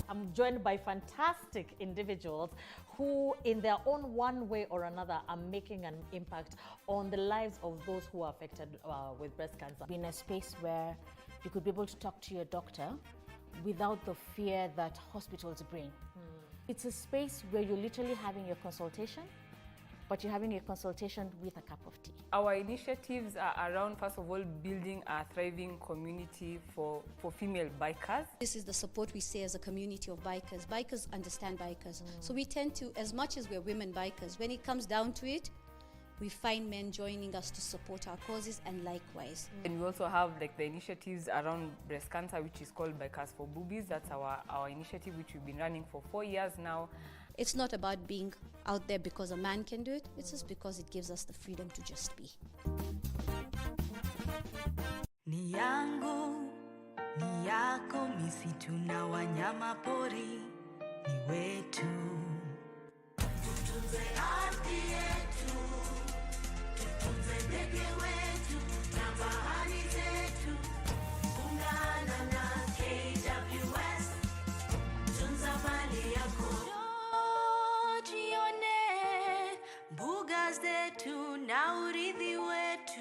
I'm joined by fantastic individuals who, in their own one way or another, are making an impact on the lives of those who are affected with breast cancer. In a space where you could be able to talk to your doctor without the fear that hospitals bring. It's a space where you're literally having your consultation, but you're having a consultation with a cup of tea. Our initiatives are around, first of all, building a thriving community for female bikers. This is the support we say as a community of bikers. Bikers understand bikers. So we tend to, as much as we're women bikers, when it comes down to it, we find men joining us to support our causes and likewise. And we also have like the initiatives around breast cancer, which is called Bikers for Boobies. That's our initiative, which we've been running for 4 years now. It's not about being out there because a man can do it. It's just because it gives us the freedom to just be. Ni yangu, ni yako, misitu na wanyama pori, ni wetu. Tutunze ardhi yetu, tutunze ndege wetu, na bahari zetu. Ungana na KWS, tunza mali yako. Jione, mbuga zetu na urithi wetu.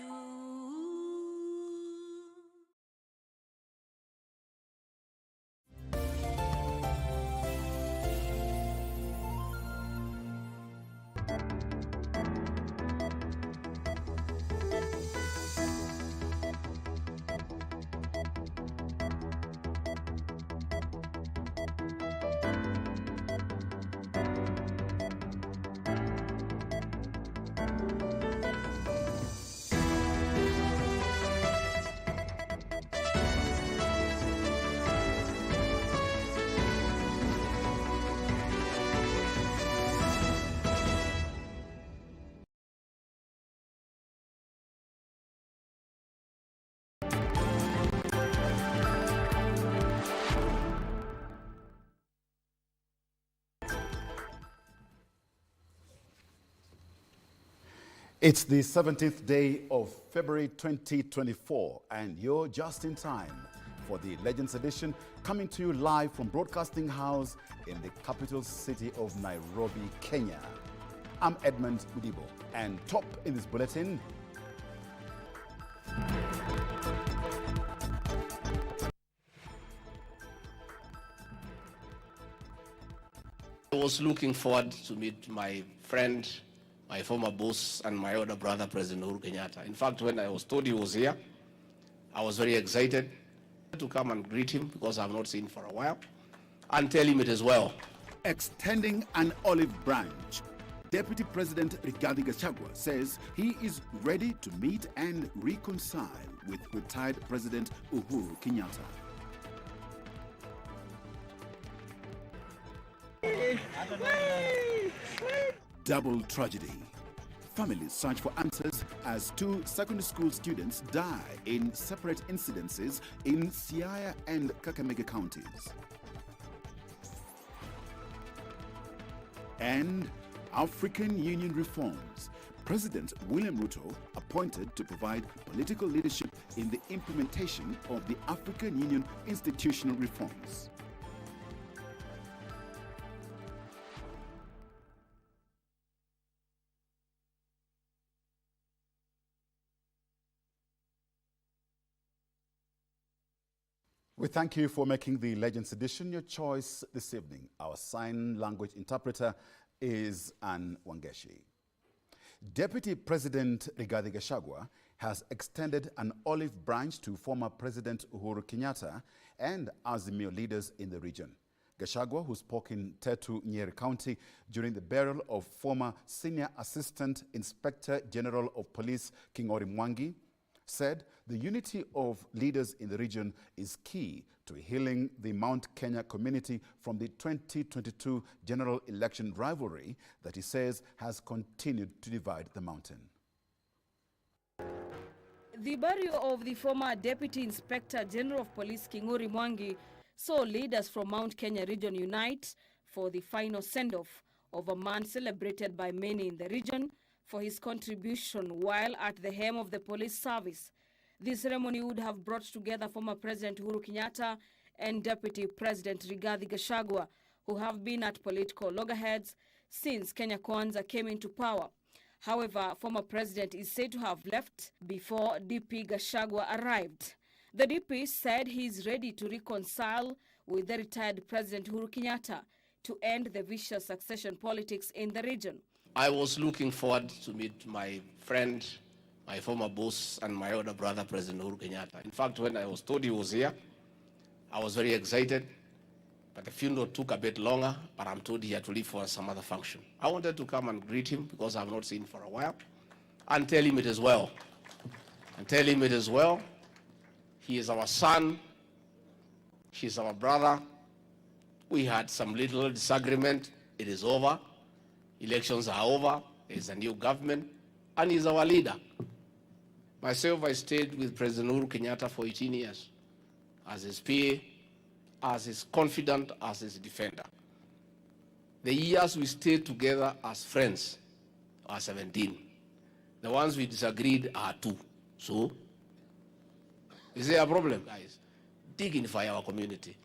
It's the 17th day of February 2024, and you're just in time for the Legends Edition, coming to you live from Broadcasting House in the capital city of Nairobi, Kenya. I'm Edmund Mudibo, and top in this bulletin, I was looking forward to meet my friend, my former boss, and my older brother, President Uhuru Kenyatta. In fact, when I was told he was here, I was very excited to come and greet him because I've not seen him for a while, and tell him it as well. extending an olive branch. Deputy President Rigathi Gachagua says he is ready to meet and reconcile with retired President Uhuru Kenyatta. Double tragedy. Families search for answers as two secondary school students die in separate incidences in Siaya and Kakamega counties. And African Union reforms. President William Ruto appointed to provide political leadership in the implementation of the African Union institutional reforms. We thank you for making the Legends Edition your choice this evening. Our sign language interpreter is Ann Wangeshi. Deputy President Rigathi Gachagua has extended an olive branch to former President Uhuru Kenyatta and Azimio leaders in the region. Gachagua, who spoke in Tetu, Nyeri County during the burial of former Senior Assistant Inspector General of Police King'ori Mwangi, said the unity of leaders in the region is key to healing the Mount Kenya community from the 2022 general election rivalry that he says has continued to divide the mountain. The burial of the former Deputy Inspector General of Police King'ori Mwangi saw leaders from Mount Kenya region unite for the final send-off of a man celebrated by many in the region for his contribution while at the helm of the police service. This ceremony would have brought together former President Uhuru Kenyatta and Deputy President Rigathi Gachagua, who have been at political loggerheads since Kenya Kwanza came into power. However, former president is said to have left before DP Gachagua arrived. The DP said he is ready to reconcile with the retired President Uhuru Kenyatta to end the vicious succession politics in the region. I was looking forward to meet my friend, my former boss, and my older brother, President Uhuru Kenyatta. In fact, when I was told he was here, I was very excited, but the funeral took a bit longer, but I'm told he had to leave for some other function. I wanted to come and greet him because I've not seen him for a while, and tell him it is well. He is our son, he's our brother. We had some little disagreement. It is over. Elections are over. There's a new government, and he's our leader. Myself, I stayed with President Uhuru Kenyatta for 18 years as his PA, as his confidant, as his defender. The years we stayed together as friends are 17. The ones we disagreed are 2. So, is there a problem, guys? Dignify our community.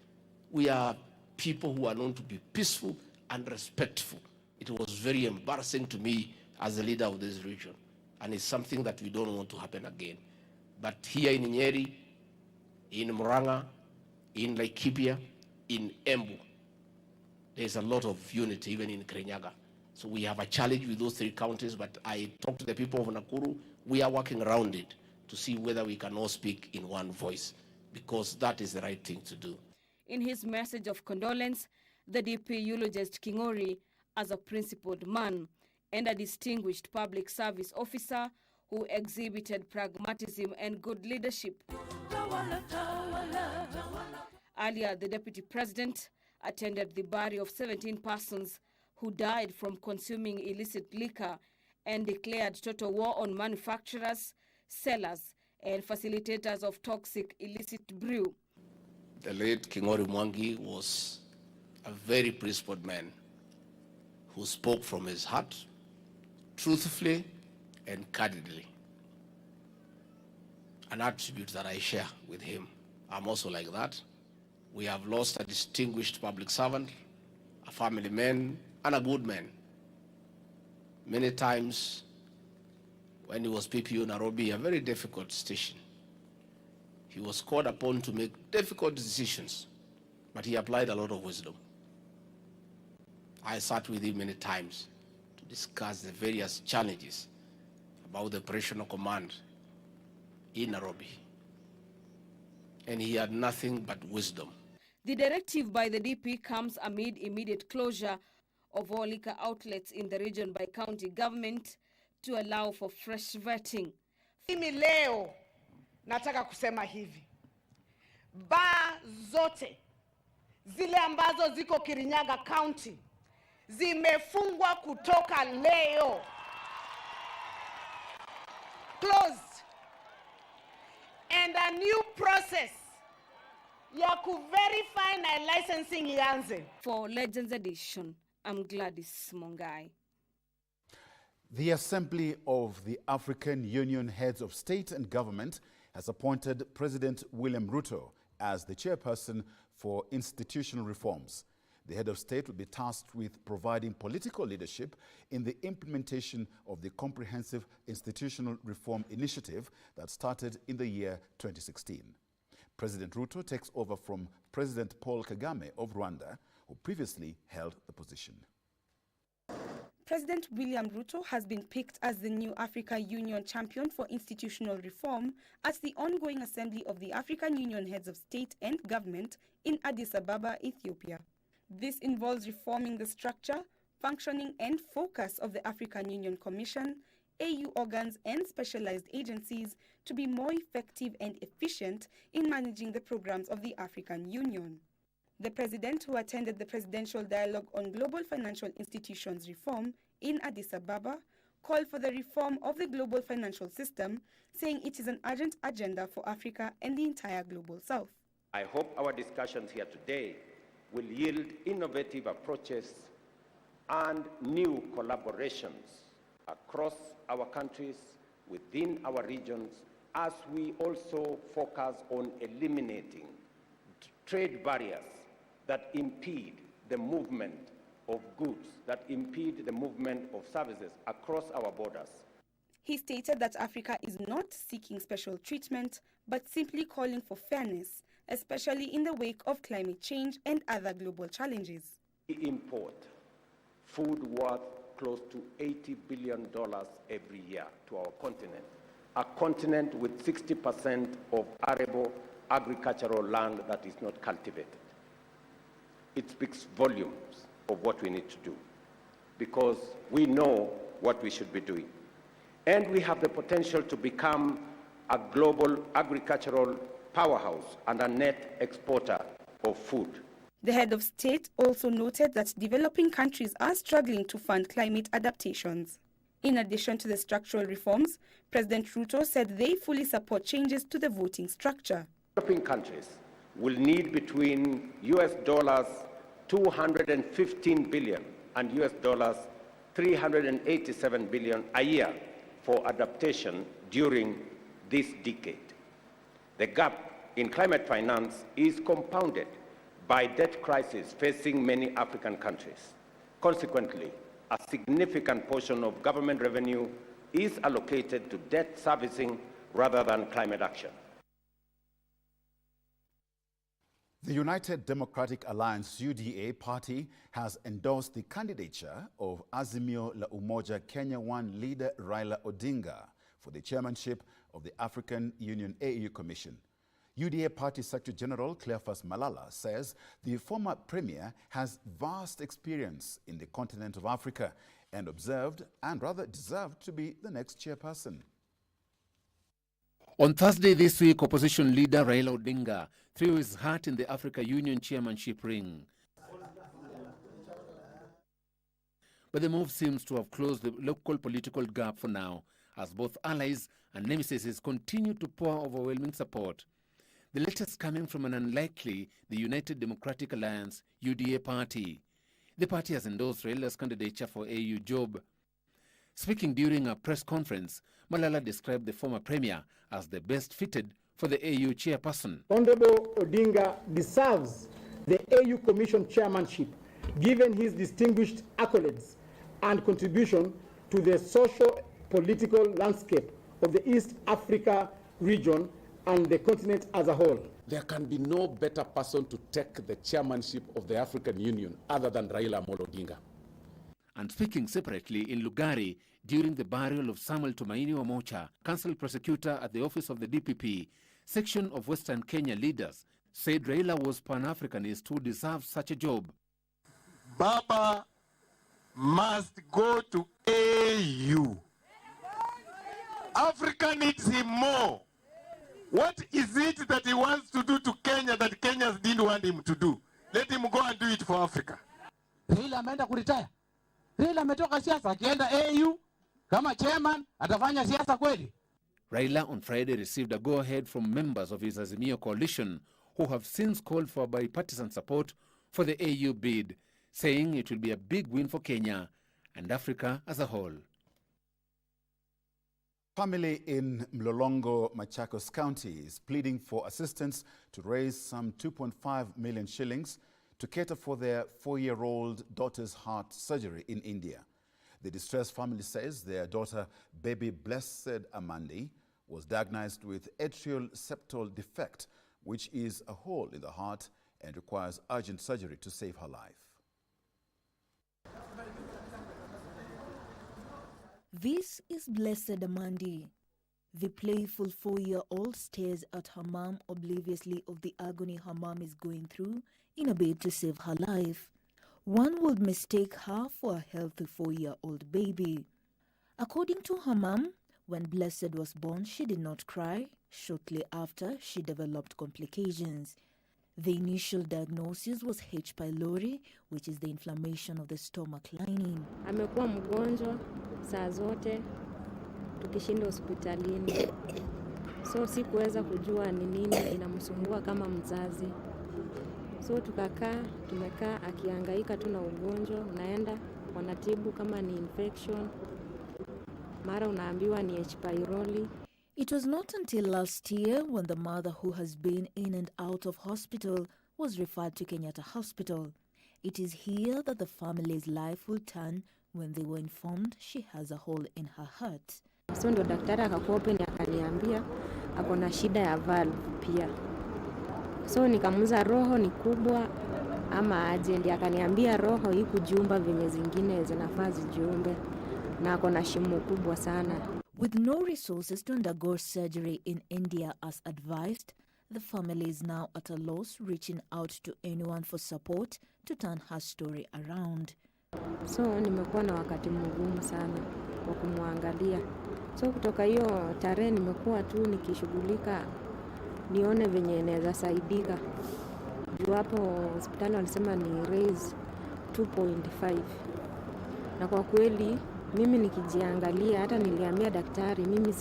We are people who are known to be peaceful and respectful. It was very embarrassing to me as the leader of this region, and it's something that we don't want to happen again. But here in Nyeri, in Murang'a, in Laikipia, in Embu, there's a lot of unity, even in Kirinyaga. So we have a challenge with those 3 counties, but I talked to the people of Nakuru. We are working around it to see whether we can all speak in one voice, because that is the right thing to do. In his message of condolence, the DP eulogized King'ori as a principled man and a distinguished public service officer who exhibited pragmatism and good leadership. Earlier, the deputy president attended the burial of 17 persons who died from consuming illicit liquor and declared total war on manufacturers, sellers, and facilitators of toxic illicit brew. The late King'ori Mwangi was a very principled man who spoke from his heart, truthfully and candidly. An attribute that I share with him. I'm also like that. We have lost a distinguished public servant, a family man, and a good man. Many times, when he was PPU Nairobi, a very difficult station, he was called upon to make difficult decisions, but he applied a lot of wisdom. I sat with him many times to discuss the various challenges about the operational command in Nairobi. And he had nothing but wisdom. The directive by the DP comes amid immediate closure of all liquor outlets in the region by county government to allow for fresh vetting. Mimi leo nataka kusema hivi. Baa zote zile ambazo ziko Kirinyaga County zimefungwa kutoka leo. Closed. And a new process ya ku-verify na licensing ianze. For Legends Edition, I'm Gladys Mongai. The Assembly of the African Union Heads of State and Government has appointed President William Ruto as the chairperson for institutional reforms. The head of state will be tasked with providing political leadership in the implementation of the Comprehensive Institutional Reform Initiative that started in the year 2016. President Ruto takes over from President Paul Kagame of Rwanda, who previously held the position. President William Ruto has been picked as the new Africa Union champion for institutional reform at the ongoing Assembly of the African Union Heads of State and Government in Addis Ababa, Ethiopia. This involves reforming the structure, functioning and focus of the African Union Commission, AU organs and specialized agencies to be more effective and efficient in managing the programs of the African Union. The president, who attended the Presidential Dialogue on Global Financial Institutions Reform in Addis Ababa, called for the reform of the global financial system, saying it is an urgent agenda for Africa and the entire global south. I hope our discussions here today will yield innovative approaches and new collaborations across our countries, within our regions, as we also focus on eliminating trade barriers that impede the movement of goods, that impede the movement of services across our borders. He stated that Africa is not seeking special treatment, but simply calling for fairness, especially in the wake of climate change and other global challenges. We import food worth close to $80 billion every year to our continent, a continent with 60% of arable agricultural land that is not cultivated. It speaks volumes of what we need to do, because we know what we should be doing. And we have the potential to become a global agricultural powerhouse and a net exporter of food. The head of state also noted that developing countries are struggling to fund climate adaptations. In addition to the structural reforms, President Ruto said they fully support changes to the voting structure. Developing countries will need between US dollars 215 billion and US dollars 387 billion a year for adaptation during this decade. The gap in climate finance is compounded by debt crisis facing many African countries. Consequently, a significant portion of government revenue is allocated to debt servicing rather than climate action. The United Democratic Alliance UDA party has endorsed the candidature of Azimio la Umoja Kenya One leader Raila Odinga for the chairmanship of the African Union AU Commission. UDA Party Secretary General Cleophas Malala says the former premier has vast experience in the continent of Africa and deserved to be the next chairperson. On Thursday this week, opposition leader Raila Odinga threw his hat in the Africa Union chairmanship ring. But the move seems to have closed the local political gap for now, as both allies and nemesis continue to pour overwhelming support. The latest coming from an unlikely the United Democratic Alliance UDA party. The party has endorsed Raila's candidature for AU job. Speaking during a press conference, Malala described the former premier as the best fitted for the AU chairperson. Honorable Odinga deserves the AU Commission chairmanship, given his distinguished accolades and contribution to the socio-political landscape of the East Africa region and the continent as a whole. There can be no better person to take the chairmanship of the African Union other than Raila Amolo Odinga. And speaking separately in Lugari during the burial of Samuel Tumaini Wamocha, council prosecutor at the office of the DPP, section of Western Kenya leaders said Raila was Pan-Africanist who deserved such a job. Baba must go to AU. Africa needs him more. What is it that he wants to do to Kenya that Kenyans didn't want him to do? Let him go and do it for Africa. Raila ameenda kuretire. Raila ametoka siasa akienda AU kama chairman atafanya siasa kweli? Raila on Friday received a go-ahead from members of his Azimio coalition who have since called for bipartisan support for the AU bid, saying it will be a big win for Kenya and Africa as a whole. Family in Mlolongo, Machakos County is pleading for assistance to raise some 2.5 million shillings to cater for their 4-year-old daughter's heart surgery in India. The distressed family says their daughter, baby Blessed Amandi, was diagnosed with atrial septal defect, which is a hole in the heart and requires urgent surgery to save her life. This is Blessed Amandi. The playful 4-year-old stares at her mom obliviously of the agony her mom is going through in a bid to save her life. One would mistake her for a healthy 4-year-old baby. According to her mom, when Blessed was born, she did not cry. Shortly after, she developed complications. The initial diagnosis was H. pylori, which is the inflammation of the stomach lining. Amekuwa mgonjwa saa zote tukishinda hospitalini. So sikuweza kujua ni nini inamsumbua kama mzazi. So tumekaa akihangaika tu na ugonjwa, unaenda wanatibu kama ni infection. Mara unaambiwa ni H. pylori. It was not until last year when the mother, who has been in and out of hospital was referred to Kenyatta Hospital. It is here that the family's life will turn when they were informed she has a hole in her heart. So ndo daktari akakuopen akaniambia ako na shida ya valve pia. So nikamuza roho ni kubwa ama aje, ndiye akaniambia roho hii kujiumba venye zingine zinafaa zijiumbe na ako na shimo kubwa sana. With no resources to undergo surgery in India as advised, the family is now at a loss, reaching out to anyone for support to turn her story around. So nimekuwa na wakati mgumu sana wa kumwangalia. So kutoka hiyo tarehe nimekuwa tu nikishughulika nione venye naweza saidika. Juu hapo hospitali walisema ni raise 2.5. Na kwa kweli mimi nikijiangalia hata niliambia daktari mimi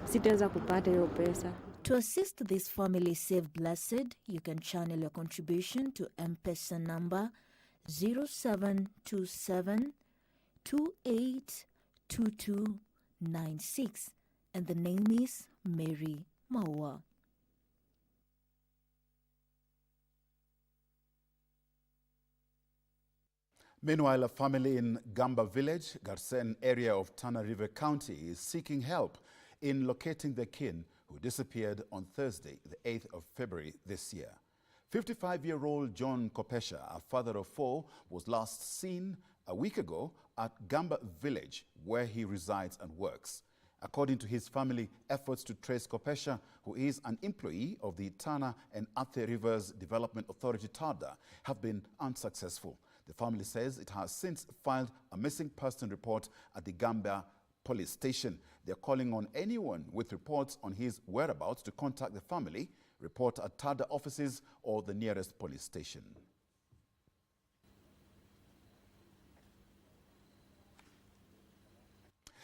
sitaweza kupata hiyo pesa. To assist this family save blessed, you can channel your contribution to M-Pesa number 0727282296 and the name is Mary Maua. Meanwhile, a family in Gamba village, Garsen area of Tana River County, is seeking help in locating their kin who disappeared on Thursday, the 8th of February this year. 55-year-old John Kopesha, a father of 4, was last seen a week ago at Gamba village, where he resides and works. According to his family, efforts to trace Kopesha, who is an employee of the Tana and Athi Rivers Development Authority, TARDA, have been unsuccessful. The family says it has since filed a missing person report at the Gamba police station. They're calling on anyone with reports on his whereabouts to contact the family, report at TARDA offices or the nearest police station.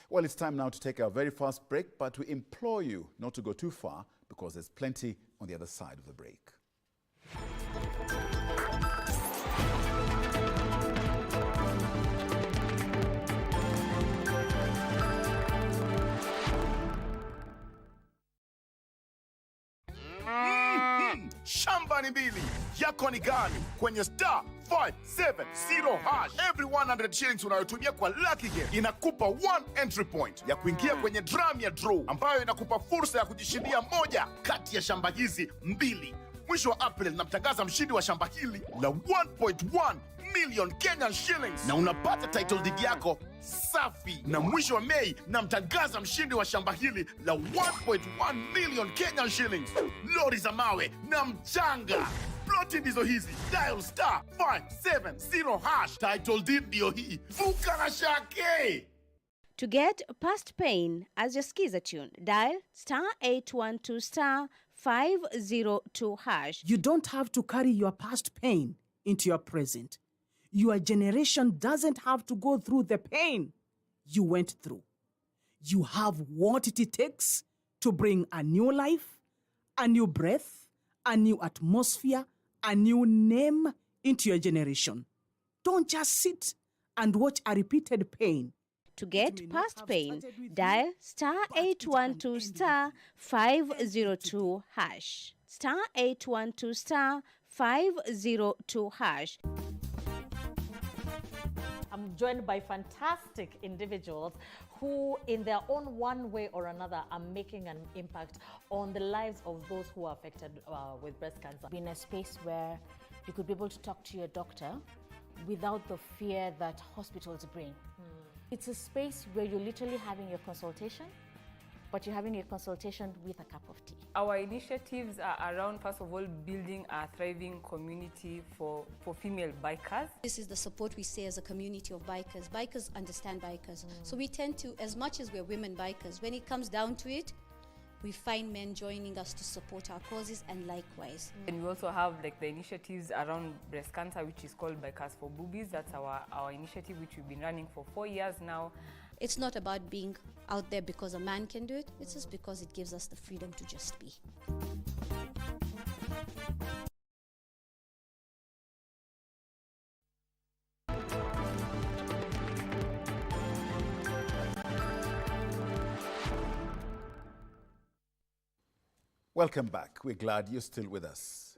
Well, it's time now to take our very first break, but we implore you not to go too far because there's plenty on the other side of the break. Shamba ni mbili, yako ni gani? Kwenye star 570 hash. Every 100 shillings unayotumia kwa Lucky Game inakupa 1 entry point ya kuingia kwenye drum ya draw ambayo inakupa fursa ya kujishindia moja kati ya shamba hizi mbili. Mwisho wa April namtangaza mshindi wa shamba hili la 1.1 million Kenyan shillings na unapata title deed yako safi. Na mwisho wa Mei namtangaza mshindi wa shamba hili la 1.1 million Kenyan shillings, lori za mawe na mchanga. Ploti ndizo hizi. Dial star 570 hash. Title deed ndio hii. Vuka na shake. To get past pain as your skiza tune, dial star 812 star 502 hash. You don't have to carry your past pain into your present. Your generation doesn't have to go through the pain you went through. You have what it takes to bring a new life, a new breath, a new atmosphere, a new name into your generation. Don't just sit and watch a repeated pain. To get past pain, dial star 812 star 502 hash. Star 812 star 502 hash. I'm joined by fantastic individuals who, in their own one way or another, are making an impact on the lives of those who are affected with breast cancer. In a space where you could be able to talk to your doctor without the fear that hospitals bring. It's a space where you're literally having your consultation, but you're having a consultation with a cup of tea. Our initiatives are around, first of all, building a thriving community for female bikers. This is the support we say as a community of bikers. Bikers understand bikers. So we tend to, as much as we're women bikers, when it comes down to it, we find men joining us to support our causes and likewise. And we also have like the initiatives around breast cancer, which is called Bikers for Boobies. That's our initiative, which we've been running for 4 years now. It's not about being out there because a man can do it. It's just because it gives us the freedom to just be. Welcome back. We're glad you're still with us.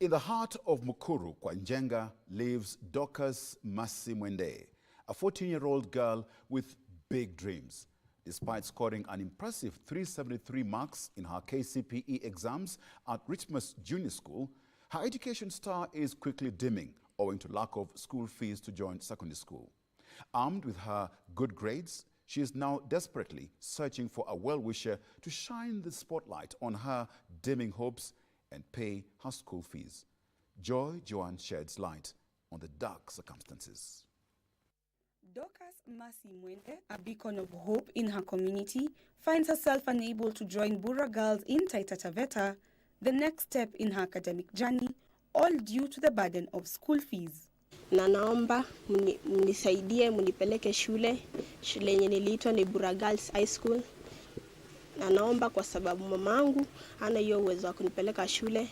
In the heart of Mukuru, Kwanjenga, lives Dorcas Masimwende, a 14-year-old girl with big dreams. Despite scoring an impressive 373 marks in her KCPE exams at Richmond Junior School, her education star is quickly dimming owing to lack of school fees to join secondary school. Armed with her good grades, she is now desperately searching for a well-wisher to shine the spotlight on her dimming hopes and pay her school fees. Joy Joan sheds light on the dark circumstances. Dorcas Masimwende, a beacon of hope in her community, finds herself unable to join Bura Girls in Taita Taveta, the next step in her academic journey, all due to the burden of school fees. Na naomba mnisaidie mnipeleke shule yenye niliitwa ni Bura Girls High School. Na naomba kwa sababu mamangu hana hiyo uwezo wa kunipeleka shule.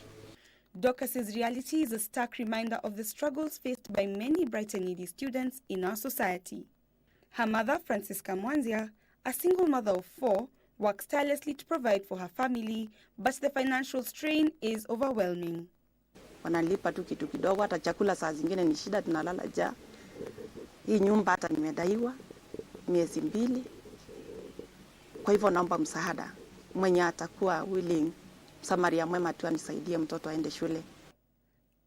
Dorcas's reality is a stark reminder of the struggles faced by many bright and needy students in our society. Her mother, Francisca Mwanzia, a single mother of 4, works tirelessly to provide for her family, but the financial strain is overwhelming. Wanalipa tu kitu kidogo, hata chakula saa zingine ni shida, tunalala njaa. Hii nyumba hata nimedaiwa miezi 2. Kwa hivyo naomba msaada mwenye atakuwa willing, Samaria mwema tu anisaidie mtoto aende shule.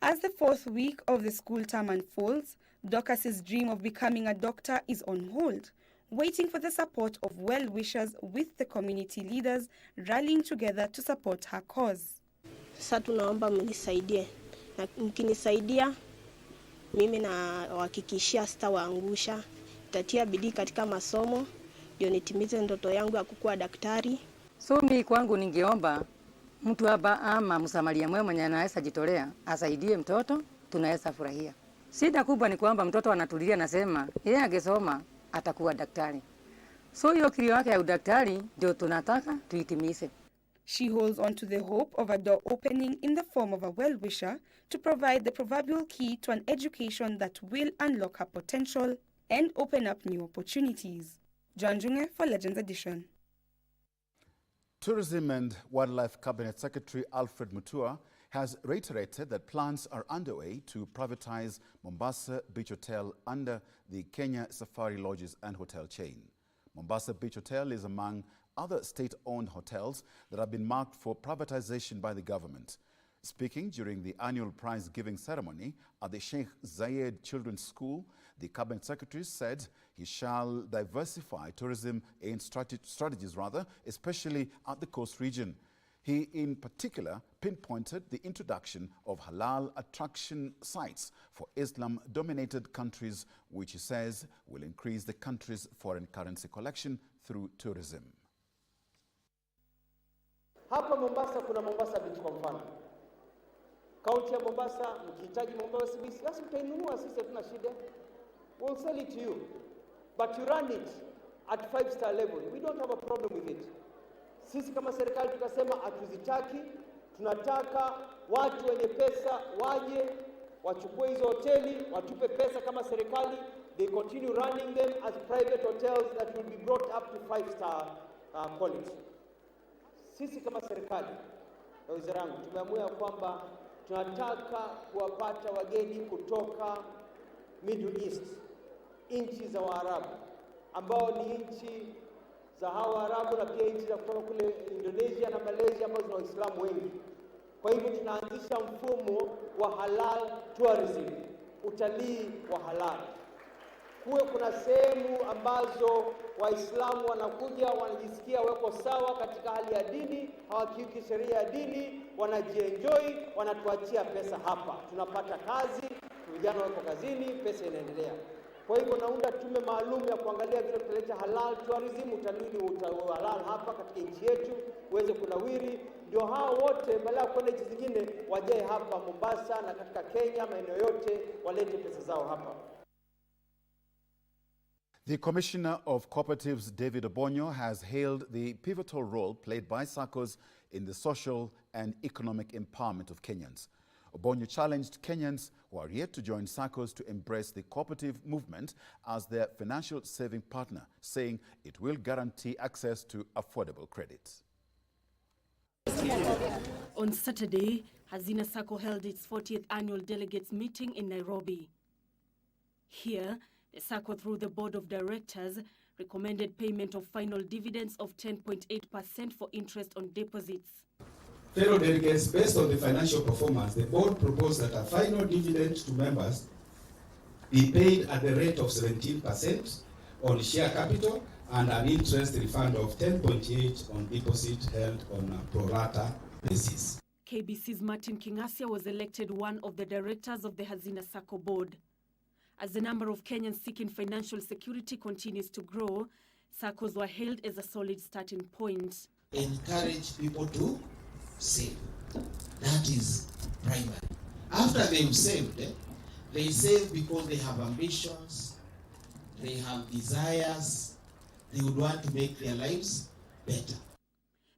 As the 4th week of the school term unfolds, Dorcas's dream of becoming a doctor is on hold, waiting for the support of well-wishers with the community leaders rallying together to support her cause. Sasa tunaomba mnisaidie. Na mkinisaidia mimi na wahakikishia sitawaangusha. Nitatia bidii katika masomo ndio nitimize ndoto yangu ya kukuwa daktari. So mimi kwangu ningeomba mtu hapa ama msamaria mwema mwenye anaweza jitolea asaidie mtoto, tunaweza furahia. Shida kubwa ni kwamba mtoto anatulia nasema yeye angesoma atakuwa daktari. So hiyo kilio yake ya udaktari ndio tunataka tuitimize. She holds on to the hope of a door opening in the form of a well-wisher to provide the proverbial key to an education that will unlock her potential and open up new opportunities. John Junge for Legends Edition. Tourism and Wildlife Cabinet Secretary Alfred Mutua has reiterated that plans are underway to privatize Mombasa Beach Hotel under the Kenya Safari Lodges and Hotel chain. Mombasa Beach Hotel is among other state-owned hotels that have been marked for privatization by the government. Speaking during the annual prize-giving ceremony at the Sheikh Zayed Children's School, the Cabinet Secretary said he shall diversify tourism in strategies, especially at the coast region. He, in particular, pinpointed the introduction of halal attraction sites for Islam-dominated countries, which he says will increase the country's foreign currency collection through tourism. Hapa Mombasa kuna Mombasa Beach kwa mfano. Kaunti ya Mombasa, mkihitaji Mombasa Beach, basi mtainunua, sisi hatuna shida. We'll sell it to you. But you run it at 5-star level. We don't have a problem with it. Sisi kama serikali tukasema hatuzitaki, tunataka watu wenye pesa waje, wachukue hizo hoteli, watupe pesa kama serikali, they continue running them as private hotels that will be brought up to 5-star quality. Sisi kama serikali na wizara yangu tumeamua kwamba tunataka kuwapata wageni kutoka Middle East, nchi za Waarabu, ambao ni nchi za hawa Waarabu na pia nchi za kutoka kule Indonesia na Malaysia ambazo zina Waislamu wengi. Kwa hivyo tunaanzisha mfumo wa halal tourism, utalii wa halal. Kuwe kuna sehemu ambazo Waislamu wanakuja wanajisikia wako sawa katika hali ya dini, hawakiuki sheria ya dini, wanajienjoy, wanatuachia pesa hapa. Tunapata kazi, vijana wako kazini, pesa inaendelea. Kwa hivyo naunda tume maalum ya kuangalia vile tutaleta halal tourism, utalii wa halal hapa katika nchi yetu uweze kunawiri. Ndio hao wote badala ya kwenda nchi zingine wajae hapa Mombasa na katika Kenya, maeneo yote walete pesa zao hapa. The Commissioner of Cooperatives, David Obonyo, has hailed the pivotal role played by SACCOs in the social and economic empowerment of Kenyans. Obonyo challenged Kenyans who are yet to join SACCOs to embrace the cooperative movement as their financial saving partner, saying it will guarantee access to affordable credit. On Saturday, Hazina Sacco held its 40th annual delegates meeting in Nairobi. Here, the Sacco, through the board of directors, recommended payment of final dividends of 10.8% for interest on deposits. Fellow delegates, based on the financial performance, the board proposed that a final dividend to members be paid at the rate of 17% on share capital and an interest refund of 10.8% on deposit held on a pro rata basis. KBC's Martin Kingasia was elected one of the directors of the Hazina Sacco board. As the number of Kenyans seeking financial security continues to grow, SACCOs were hailed as a solid starting point. Encourage people to save. That is primary. After they've saved, they save because they have ambitions, they have desires, they would want to make their lives better.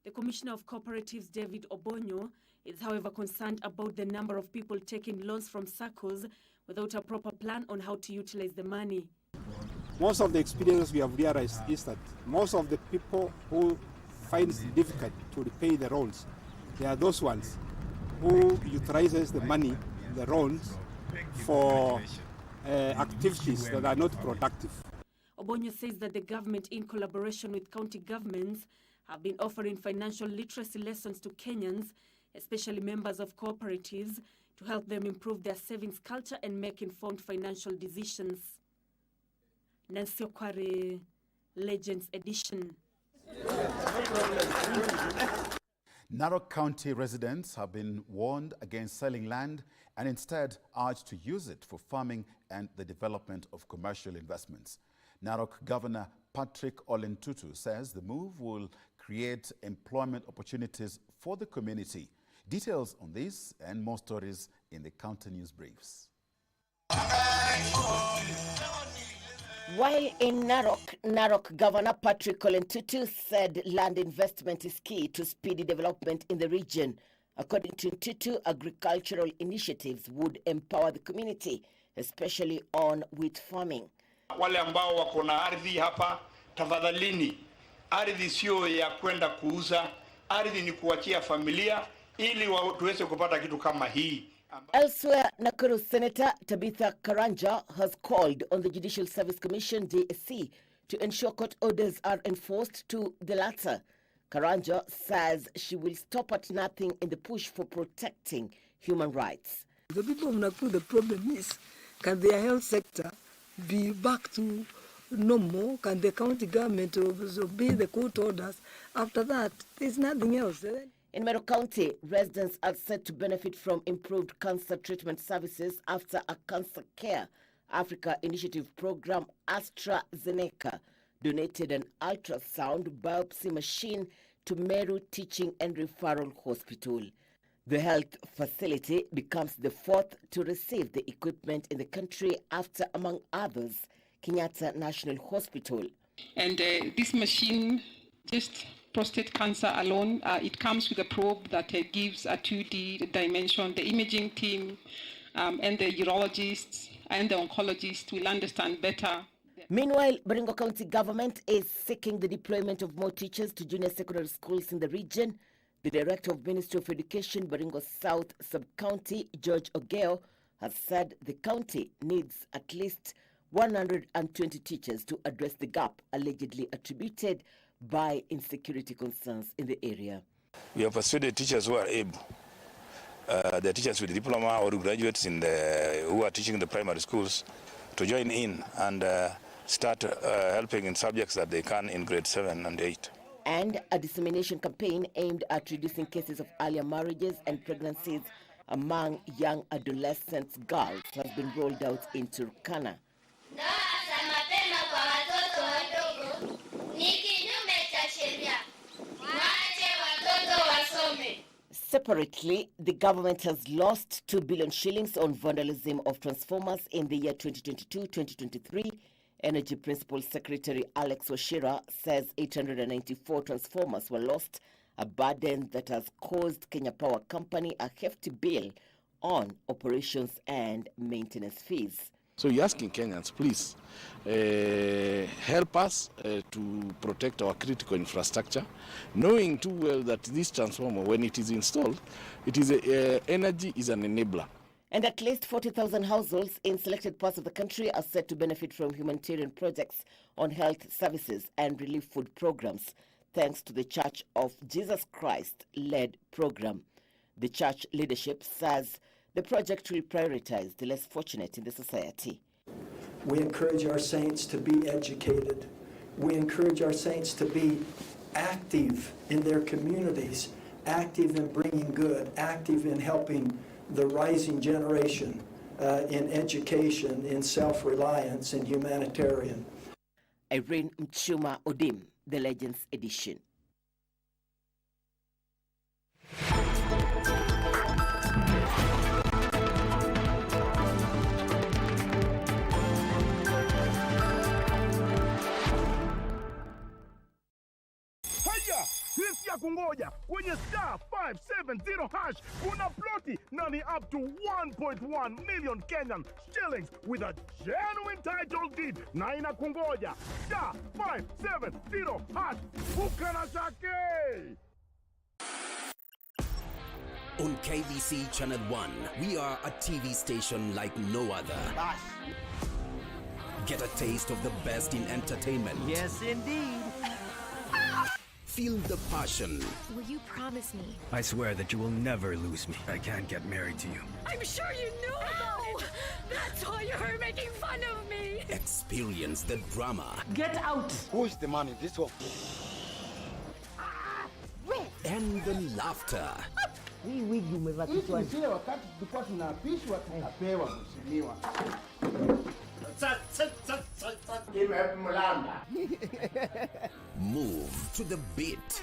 The Commissioner of Cooperatives, David Obonyo, is however concerned about the number of people taking loans from SACCOs without a proper plan on how to utilize the money. Most of the experiences we have realized is that most of the people who find it difficult to repay the loans, they are those ones who utilizes the money, the loans, for activities that are not productive. Obonyo says that the government, in collaboration with county governments, have been offering financial literacy lessons to Kenyans, especially members of cooperatives, to help them improve their savings culture and make informed financial decisions. Nancy Okware, Legends Edition. Narok County residents have been warned against selling land and instead urged to use it for farming and the development of commercial investments. Narok Governor Patrick Olentutu says the move will create employment opportunities for the community. Details on this and more stories in the County News Briefs. While in Narok Governor Patrick Olentutu said land investment is key to speedy development in the region. According to Ntutu, agricultural initiatives would empower the community, especially on wheat farming. Wale ambao wako na ardhi hapa, tafadhalini, ardhi sio ya kwenda kuuza, ardhi ni kuachia familia ili tuweze kupata kitu kama hii. Elsewhere, Nakuru Senator Tabitha Karanja has called on the Judicial Service Commission (JSC) to ensure court orders are enforced to the latter. Karanja says she will stop at nothing in the push for protecting human rights. The people of Nakuru, the problem is, can their health sector be back to normal? Can the county government obey the court orders? After that, there's nothing else. In Meru County, residents are said to benefit from improved cancer treatment services after a Cancer Care Africa Initiative program, AstraZeneca, donated an ultrasound biopsy machine to Meru Teaching and Referral Hospital. The health facility becomes the fourth to receive the equipment in the country after, among others, Kenyatta National Hospital. And this machine, just prostate cancer alone, it comes with a probe that gives a 2D dimension. The imaging team and the urologists and the oncologists will understand better. Meanwhile, Baringo County government is seeking the deployment of more teachers to junior secondary schools in the region. The Director of Ministry of Education, Baringo South Sub-County, George Ogeo, has said the county needs at least 120 teachers to address the gap allegedly attributed by insecurity concerns in the area. We have persuaded teachers who are able, the teachers with diploma or graduates who are teaching in the primary schools, to join in and start helping in subjects that they can in grade 7 and 8. And a dissemination campaign aimed at reducing cases of earlier marriages and pregnancies among young adolescent girls has been rolled out in Turkana. Separately, the government has lost 2 billion shillings on vandalism of transformers in the year 2022-2023. Energy Principal Secretary Alex Washira says 894 transformers were lost, a burden that has caused Kenya Power Company a hefty bill on operations and maintenance fees. So you're asking Kenyans, please help us to protect our critical infrastructure, knowing too well that this transformer, when it is installed, it is energy is an enabler. And at least 40,000 households in selected parts of the country are set to benefit from humanitarian projects on health services and relief food programs, thanks to the Church of Jesus Christ-led program. The church leadership says the project will prioritize the less fortunate in the society. We encourage our saints to be educated. We encourage our saints to be active in their communities, active in bringing good, active in helping the rising generation in education, in self-reliance, in humanitarian. Irene Mchuma Odim, The Legends Edition. Sisi ya kungoja kwenye star 570 hash kuna ploti na ni up to 1.1 million Kenyan shillings with a genuine title deed na inakungoja star 570 hash bukana chake. On KBC Channel 1, we are a TV station like no other. Get a taste of the best in entertainment. Yes, indeed. Feel the passion. Will you promise me? I swear that you will never lose me. I can't get married to you. I'm sure you knew about it. That's why you're making fun of me. Experience the drama. Get out. Who is the man in this one? And the laughter. Hii wigi umevaa kichwani. Sio wakati tulikuwa tunaapishwa tunapewa mheshimiwa. Move to the beat.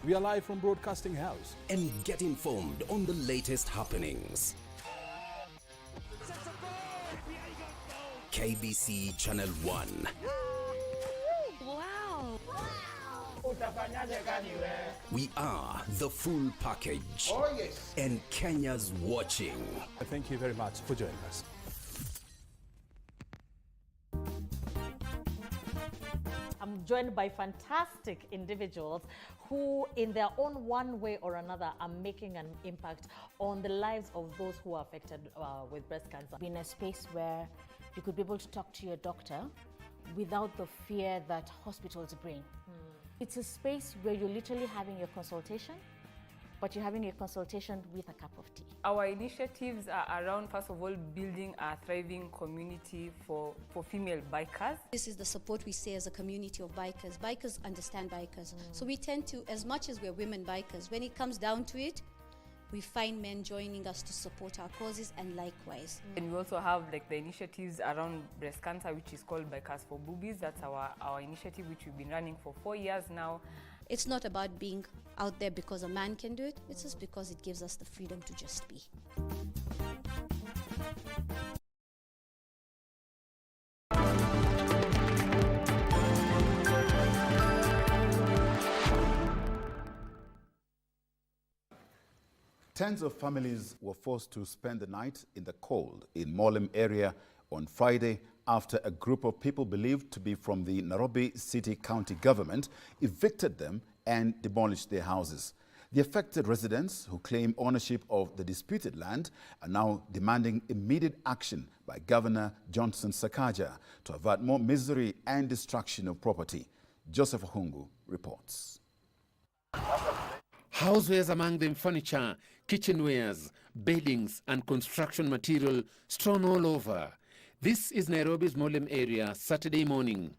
We are live from Broadcasting House. And get informed on the latest happenings. KBC Channel 1. Wow. We are the full package. Oh yes. And Kenya's watching. Thank you very much for joining us. I'm joined by fantastic individuals who, in their own one way or another, are making an impact on the lives of those who are affected with breast cancer. In a space where you could be able to talk to your doctor without the fear that hospitals bring. It's a space where you're literally having your consultation, but you're having a consultation with a cup of tea. Our initiatives are around, first of all, building a thriving community for female bikers. This is the support we say as a community of bikers. Bikers understand bikers. So we tend to, as much as we're women bikers, when it comes down to it, we find men joining us to support our causes and likewise. And we also have like the initiatives around breast cancer, which is called Bikers for Boobies. That's our initiative, which we've been running for 4 years now. It's not about being out there because a man can do it. It's just because it gives us the freedom to just be. Tens of families were forced to spend the night in the cold in Mollem area on Friday after a group of people believed to be from the Nairobi City County government evicted them and demolished their houses. The affected residents, who claim ownership of the disputed land, are now demanding immediate action by Governor Johnson Sakaja to avert more misery and destruction of property. Joseph Hungu reports. Housewares, among them furniture, kitchenwares, beddings and construction material strewn all over. This is Nairobi's Mollem area Saturday morning.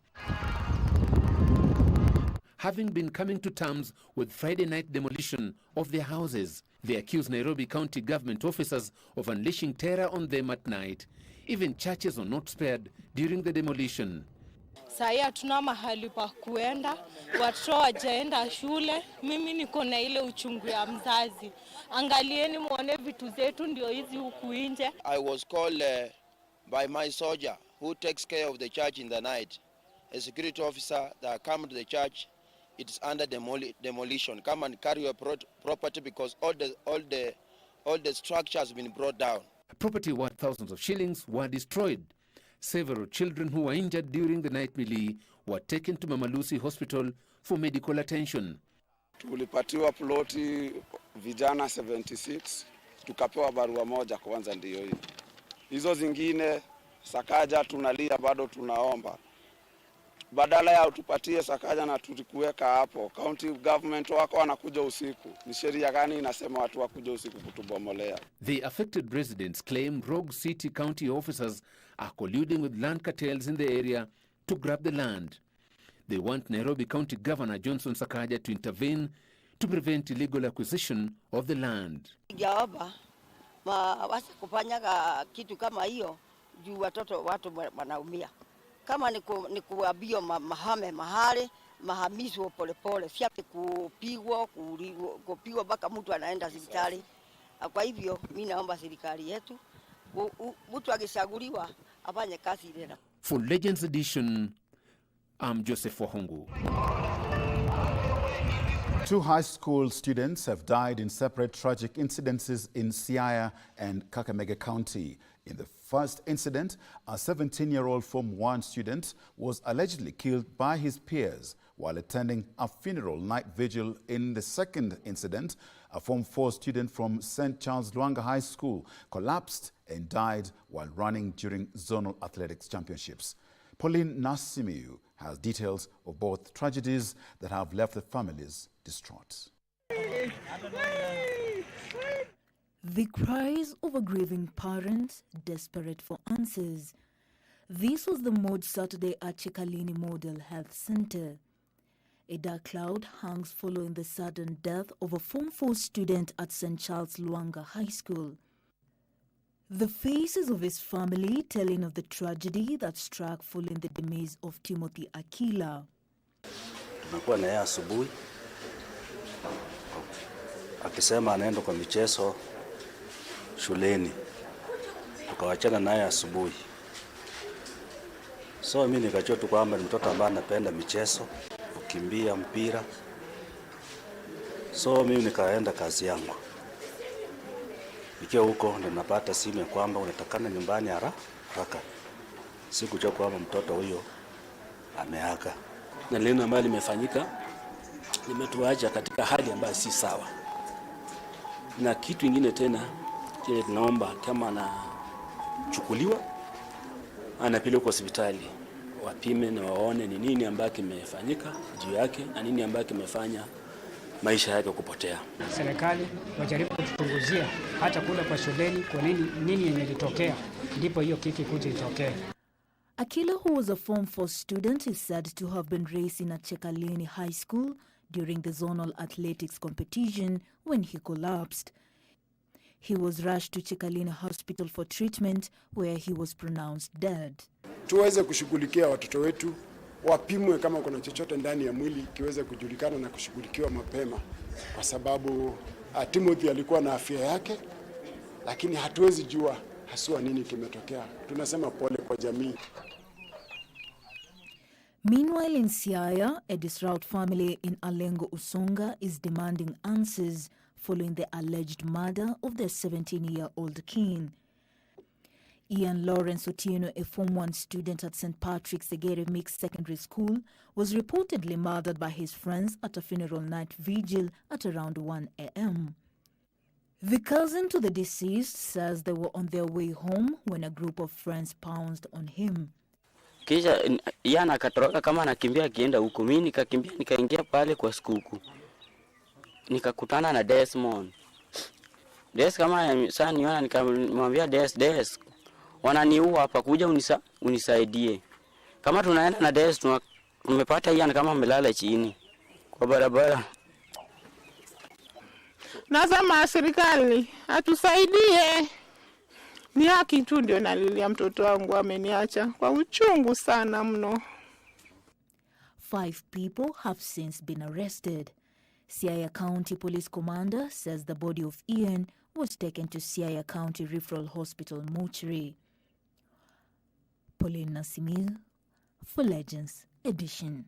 Having been coming to terms with Friday night demolition of their houses, they accuse Nairobi County government officers of unleashing terror on them at night. Even churches were not spared during the demolition. Sahi hatuna mahali pa kuenda, watoto wajaenda shule, mimi niko na ile uchungu ya mzazi. Angalieni muone vitu zetu ndio hizi huku nje. I was called by my soldier who takes care of the church in the night, a security officer that come to the church it's under demolition. Come and carry your property because all the structure has been brought down. Property worth thousands of shillings were destroyed. Several children who were injured during the night melee were taken to Mama Lucy Hospital for medical attention. Tulipatiwa ploti vijana 76, tukapewa barua moja kwanza ndio hiyo. Hizo zingine Sakaja tunalia bado tunaomba. Badala ya utupatie Sakaja na tutikuweka hapo, county government wako wanakuja usiku. Ni sheria gani inasema watu wakuja usiku kutubomolea? The affected residents claim rogue city county officers are colluding with land cartels in the area to grab the land. They want Nairobi County Governor Johnson Sakaja to intervene to prevent illegal acquisition of the land. Jaoba wasi kufanya kitu kama hiyo juu watu wanaumia. Kama ni kuambia mahame mahali mahamishwe polepole, si ati kupigwa mpaka mtu anaenda hospitali. Kwa hivyo mimi naomba serikali yetu mtu akichaguliwa afanye kazi ile. For Legends Edition, I'm Joseph Wahungu. 2 high school students have died in separate tragic incidences in Siaya and Kakamega County. In the first incident, a 17-year-old Form 1 student was allegedly killed by his peers while attending a funeral night vigil. In the second incident, a Form 4 student from St. Charles Luanga High School collapsed and died while running during zonal athletics championships. Pauline Nasimiu has details of both tragedies that have left the families distraught. The cries of a grieving parent, desperate for answers. This was the mood Saturday at Chekalini Model Health Center. A dark cloud hangs following the sudden death of a Form 4 student at St. Charles Luanga High School. The faces of his family telling of the tragedy that struck following the demise of Timothy Akila. Tumekuwa na yeye asubuhi akisema anaenda kwa michezo shuleni, tukawachana naye asubuhi. So mimi nikajua tu kwamba ni mtoto ambaye anapenda michezo, kukimbia mpira. So mimi nikaenda kazi yangu. Nikiwa huko ndo napata simu ya kwamba unatakana nyumbani haraka. Sikujua kwamba mtoto huyo ameaga. Na leo ambalo limefanyika limetuacha katika hali ambayo si sawa. Na kitu kingine tena kile tunaomba kama anachukuliwa anapelekwa hospitali wapime na waone ni nini ambacho kimefanyika juu yake na nini ambacho kimefanya maisha yake kupotea. Serikali wajaribu kutuchunguzia hata kule kwa shuleni kwa nini ilitokea ndipo hiyo kiki kuja itokee. Akila, who was a Form 4 student, is said to have been racing at Chekaleni High School during the zonal athletics competition when he collapsed. He was rushed to Chekaleni Hospital for treatment where he was pronounced dead. Tuweze kushughulikia watoto wetu, wapimwe kama kuna chochote ndani ya mwili kiweze kujulikana na kushughulikiwa mapema, kwa sababu Timothy alikuwa na afya yake, lakini hatuwezi jua haswa nini kimetokea. Tunasema pole kwa jamii. Meanwhile, in Siaya, a distraught family in Alengo Usonga is demanding answers following the alleged murder of their 17-year-old kin. Ian Lawrence Otieno, a Form 1 student at St. Patrick's Segere Mixed Secondary School, was reportedly murdered by his friends at a funeral night vigil at around 1 a.m. The cousin to the deceased says they were on their way home when a group of friends pounced on him. Kisha yana akatoroka kama anakimbia akienda huko. Mimi nikakimbia nikaingia pale kwa skuku. Nikakutana na Desmond. Kama sana niona nikamwambia Des wananiua hapa, kuja unisaidie. Kama tunaenda na Des tumepata yana kama amelala chini kwa barabara. Nasema serikali atusaidie. Ni haki tu ndio nalilia, mtoto wangu ameniacha kwa uchungu sana mno. 5 people have since been arrested. Siaya County Police Commander says the body of Ian was taken to Siaya County Referral Hospital mortuary. Pauline Nasimiu for Legends Edition.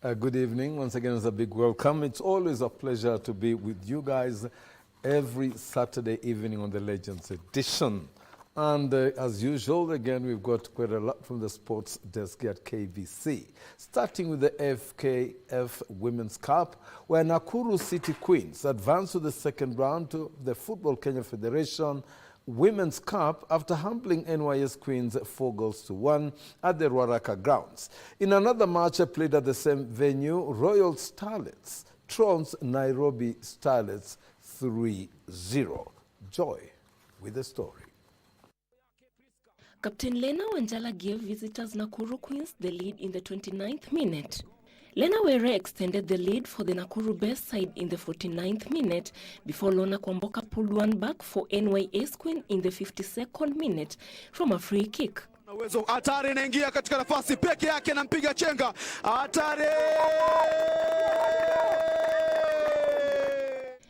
Good evening. Once again, it's a big welcome. It's always a pleasure to be with you guys every Saturday evening on the Legends Edition. And as usual, again, we've got quite a lot from the sports desk here at KBC. Starting with the FKF Women's Cup, where Nakuru City Queens advanced to the second round to the Football Kenya Federation Women's Cup after humbling NYS Queens 4-1 at the Ruaraka grounds. In another match played at the same venue, Royal Starlets trounced Nairobi Starlets 3-0. Joy with the story. Captain Lena Wanjala gave visitors Nakuru Queens the lead in the 29th minute. Lena Were extended the lead for the Nakuru best side in the 49th minute before Lona Kwamboka pulled one back for NYS Queen in the 52nd minute from a free kick. Hatari inaingia katika nafasi peke yake na mpiga chenga. Hatari!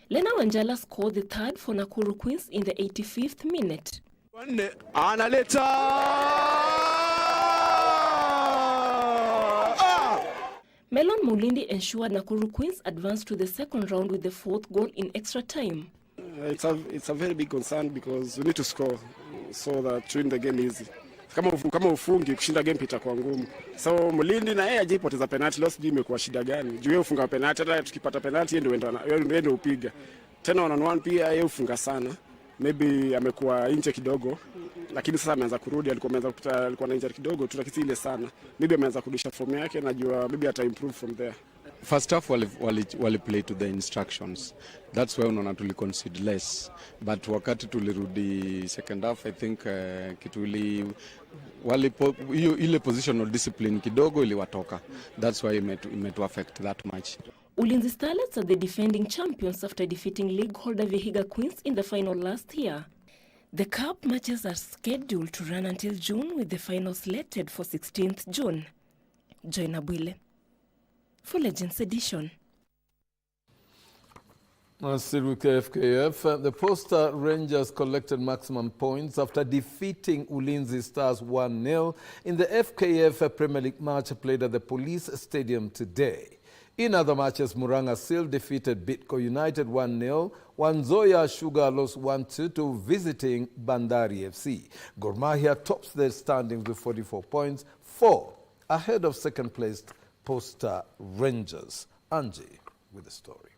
Lena Wanjala scored the third for Nakuru Queens in the 85th minute. Analeta! Melon Mulindi ensured Nakuru Queens advanced to the second round with the fourth goal in extra time. It's a very big concern because we need to score so that to win the game easy. Kama ufungi kushinda game itakuwa ngumu. So Mulindi na yeye ajipoteza penalty loss imekuwa shida gani? Juu yeye ufunga penalty, hata tukipata penalty yeye ndio upiga. Tena on one pia yeye ufunga sana. Maybe amekuwa nje kidogo, lakini sasa ameanza kurudi. Alikuwa na injury kidogo, tunakisi ile sana. Maybe ameanza kurudisha form yake, najua maybe ata improve from there. First half wali play to the instructions. That's why unaona tuli concede less. But wakati tulirudi second half, I think ile positional discipline kidogo iliwatoka. That's why it affect that much. Ulinzi Starlets are the defending champions after defeating league holder Vihiga Queens in the final last year. The cup matches are scheduled to run until June, with the final slated for 16th June. Joy Nabwile for Legends Edition. Still with FKF, the Posta Rangers collected maximum points after defeating Ulinzi Stars 1-0 in the FKF Premier League match played at the Police Stadium today. In other matches, Muranga Seal defeated Bidco United 1-0, Wanzoya Sugar lost 1-2 to visiting Bandari FC. Gor Mahia tops their standings with 44 points, 4 ahead of second-placed Posta Rangers. Angie with the story.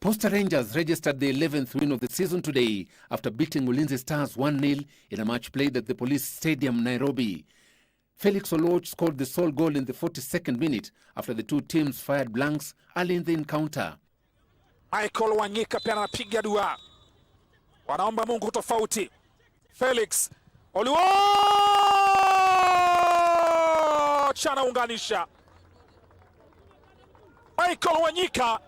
Posta Rangers registered the 11th win of the season today after beating Ulinzi Stars 1-0 in a match played at the Police Stadium, Nairobi. Felix Oloch scored the sole goal in the 42nd minute after the two teams fired blanks early in the encounter. Michael Wanyika pia anapiga dua. Wanaomba Mungu tofauti. Felix Oloch anaunganisha. Michael Wanyika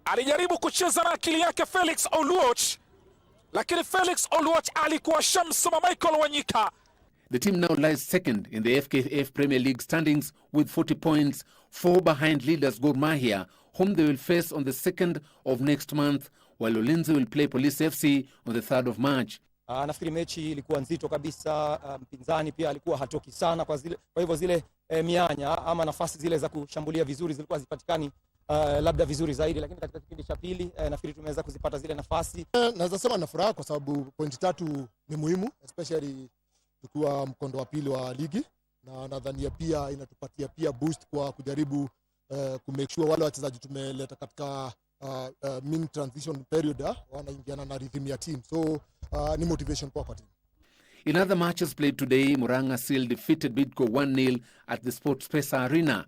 alijaribu kucheza na akili yake Felix Oloch, lakini Felix Oloch alikuwa shamsoma Michael Wanyika. The team now lies second in the FKF Premier League standings with 40 points, 4 behind leaders Gor Mahia, whom they will face on the 2nd of next month, while Ulinzi will play Police FC on the 3rd of March. Nafikiri mechi ilikuwa nzito kabisa, mpinzani pia alikuwa hatoki sana kwa hivyo zile mianya ama nafasi zile za kushambulia vizuri zilikuwa zipatikani labda vizuri zaidi, lakini katika kipindi cha pili nafikiri tumeweza kuzipata zile nafasi. Naweza sema na furaha kwa sababu pointi 3 ni muhimu, especially tukiwa mkondo wa pili wa ligi, na nadhania pia inatupatia pia boost kwa kujaribu kumake sure wale wachezaji tumeleta katika min transition period wanaingiana na rhythm ya team, so ni motivation kwa team. In other matches played today, Muranga Seal defeated Bidco 1-0 at the SportPesa Arena.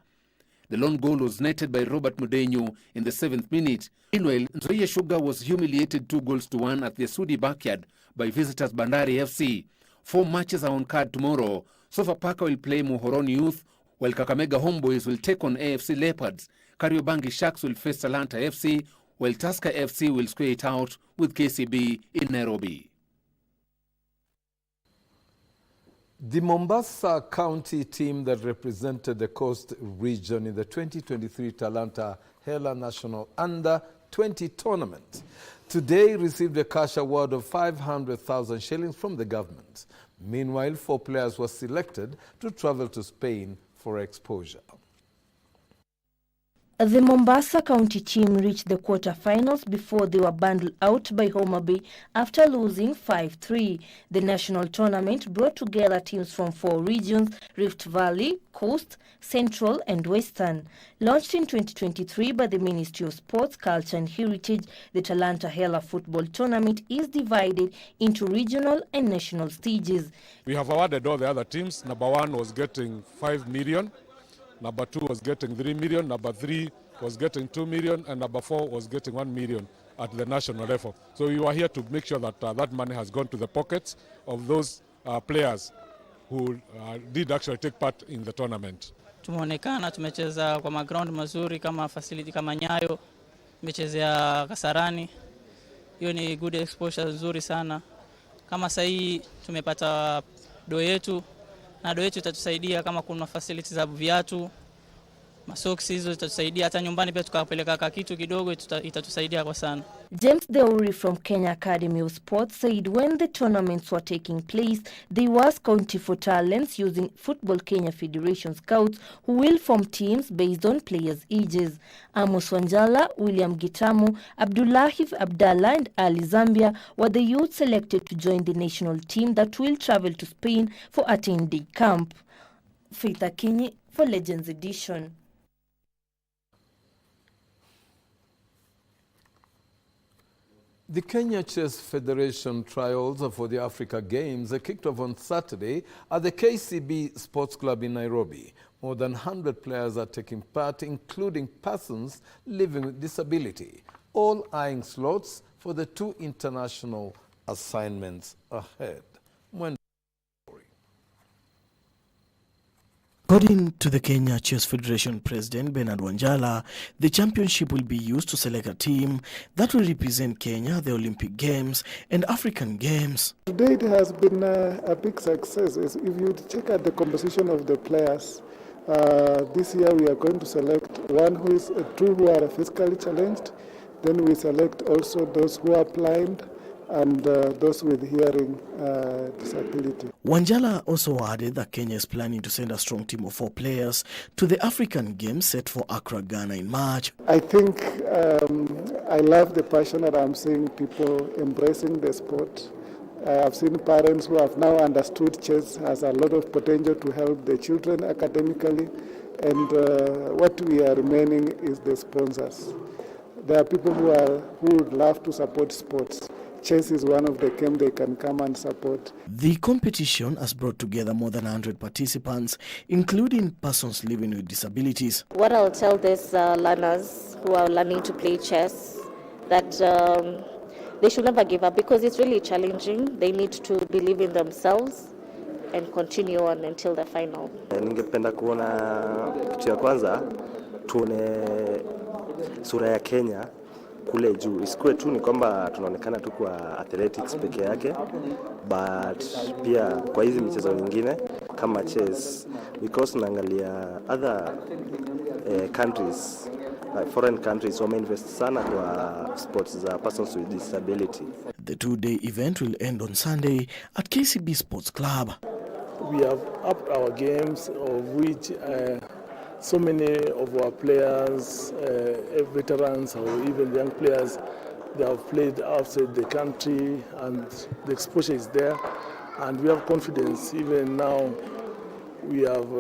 The lone goal was netted by Robert Mudenyo in the 7th minute. Meanwhile, Nzoia Sugar was humiliated 2-1 at the Sudi backyard by visitors Bandari FC. 4 matches are on card tomorrow. Sofapaka will play Muhoroni Youth, while Kakamega Homeboys will take on AFC Leopards. Kariobangi Sharks will face Talanta FC, while Tusker FC will square it out with KCB in Nairobi. The Mombasa County team that represented the Coast region in the 2023 Talanta Hela National Under-20 tournament today received a cash award of 500,000 shillings from the government. Meanwhile, 4 players were selected to travel to Spain for exposure. The Mombasa County team reached the quarter-finals before they were bundled out by Homa Bay after losing 5-3. The national tournament brought together teams from 4 regions: Rift Valley, Coast, Central and Western. Launched in 2023 by the Ministry of Sports, Culture and Heritage, the Talanta Hela football tournament is divided into regional and national stages. We have awarded all the other teams. Number 1 was getting 5 million. Number 2 was getting 3 million, number 3 was getting 2 million, and number 4 was getting 1 million at the national level. So we were here to make sure that that money has gone to the pockets of those players who did actually take part in the tournament. Tumeonekana tumecheza kwa maground mazuri kama facility kama Nyayo, tumechezea Kasarani. Hiyo ni good exposure nzuri sana. Kama sasa hii tumepata do yetu, na do yetu itatusaidia kama kuna facilities za viatu, masoksi hizo itatusaidia, hata nyumbani pia tukapeleka kitu kidogo itatusaidia kwa sana. James Deuri from Kenya Academy of Sports said when the tournaments were taking place, they were scouting for talents using Football Kenya Federation scouts who will form teams based on players' ages. Amos Wanjala, William Gitamu, Abdullahi Abdallah and Ali Zambia were the youth selected to join the national team that will travel to Spain for a 10-day camp. Faith Akinyi for Legends Edition. The Kenya Chess Federation trials for the Africa Games kicked off on Saturday at the KCB Sports Club in Nairobi. More than 100 players are taking part, including persons living with disability, all eyeing slots for the 2 international assignments ahead. According to the Kenya Chess Federation President Bernard Wanjala, the championship will be used to select a team that will represent Kenya at the Olympic Games and African Games. Today it has been a big success. If you check out the composition of the players, this year we are going to select 2 who are physically challenged, then we select also those who are blind and those with hearing disability. Wanjala also added that Kenya is planning to send a strong team of 4 players to the African Games set for Accra, Ghana in March. I think I love the passion that I'm seeing people embracing the sport. I've seen parents who have now understood chess has a lot of potential to help the children academically, and what we are remaining is the sponsors. There are people who would love to support sports. Chess is one of the games they can come and support. The competition has brought together more than 100 participants, including persons living with disabilities. What I'll tell these learners who are learning to play chess, that they should never give up because it's really challenging. They need to believe in themselves and continue on until the final. Ningependa kuona kitu ya kwanza tuone sura ya Kenya kule juu. Isikuwe tu ni kwamba tunaonekana tu kwa athletics peke yake, but pia kwa hizi michezo mingine kama chess, because naangalia other countries, like foreign countries, wameinvest sana kwa sports za persons with disability. The 2-day event will end on Sunday at KCB Sports Club. We have upped our games, of which so many of our players, veterans or even young players, they have played outside the country and the exposure is there. And we have confidence. Even now, we have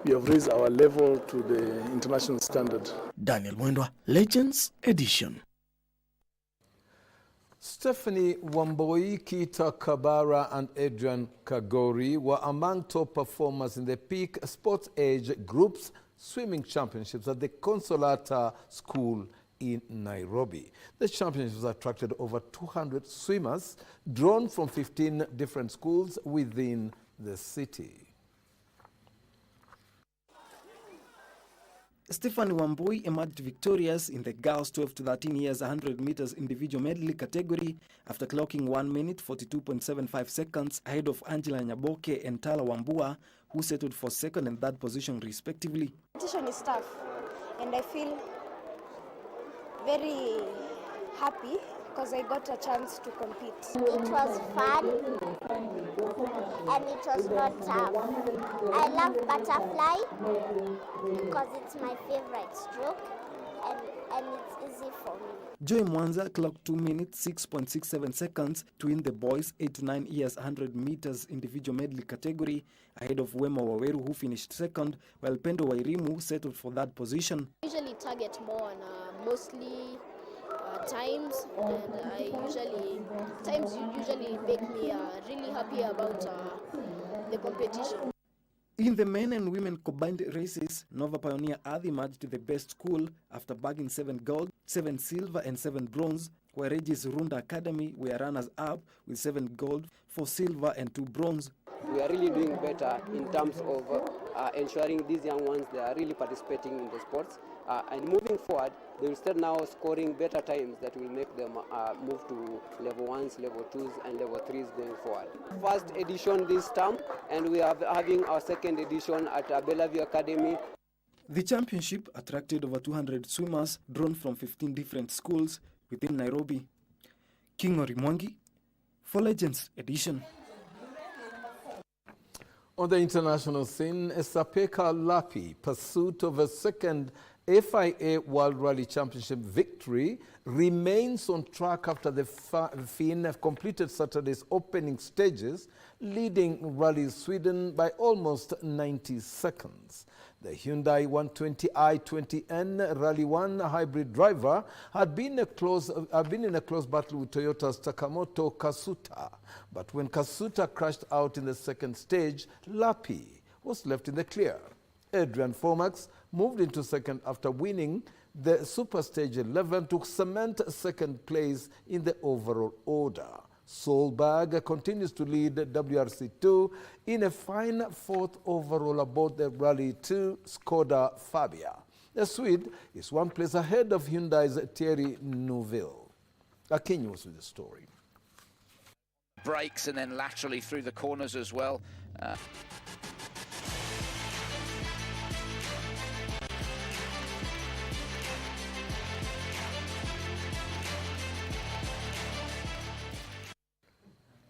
raised our level to the international standard. Daniel Mwendwa, Legends Edition. Stephanie Wamboi, Kita Kabara and Adrian Kagori were among top performers in the peak sports age groups swimming championships at the Consolata School in Nairobi. The championships attracted over 200 swimmers drawn from 15 different schools within the city. Stephanie Wambui emerged victorious in the girls 12 to 13 years 100 meters individual medley category after clocking 1 minute 42.75 seconds ahead of Angela Nyaboke and Tala Wambua, who settled for second and third position respectively. Competition is tough and I feel very happy because I got a chance to compete. It was fun and it was not tough. I love butterfly because it's my favorite stroke and it's easy for me. Joy Mwanza clocked 2 minutes 6.67 seconds to win the boys 8 to 9 years 100 meters individual medley category ahead of Wema Waweru, who finished second, while Pendo Wairimu settled for that position. I usually target more on mostly times, and times usually make me really happy about the competition. In the men and women combined races, Nova pioneer Adi emerged the best school after bagging 7 gold, 7 silver and 7 bronze, where Regis Runda Academy were runners-up with 7 gold, 4 silver and 2 bronze. We are really doing better in terms of ensuring these young ones, they are really participating in the sports. And moving forward, they will start now scoring better times that will make them move to level 1s, level 2s, and level 3s going forward. First edition this term, and we are having our second edition at Bellavue Academy. The championship attracted over 200 swimmers drawn from 15 different schools within Nairobi. King Orimwangi for Legends Edition. On the international scene, Esapeka Lapi, pursuit of a second FIA World Rally Championship victory, remains on track after the Finn have completed Saturday's opening stages, leading Rally Sweden by almost 90 seconds. The Hyundai 120i20N Rally 1 hybrid driver had been in a close battle with Toyota's Takamoto Kasuta. But when Kasuta crashed out in the second stage, Lapi was left in the clear. Adrian Formax moved into second after winning the Super Stage 11 to cement second place in the overall order. Solberg continues to lead WRC2 in a fine fourth overall aboard the Rally 2 Skoda Fabia. The Swede is one place ahead of Hyundai's Thierry Neuville. Akinyi was with the story. Brakes and then laterally through the corners as well.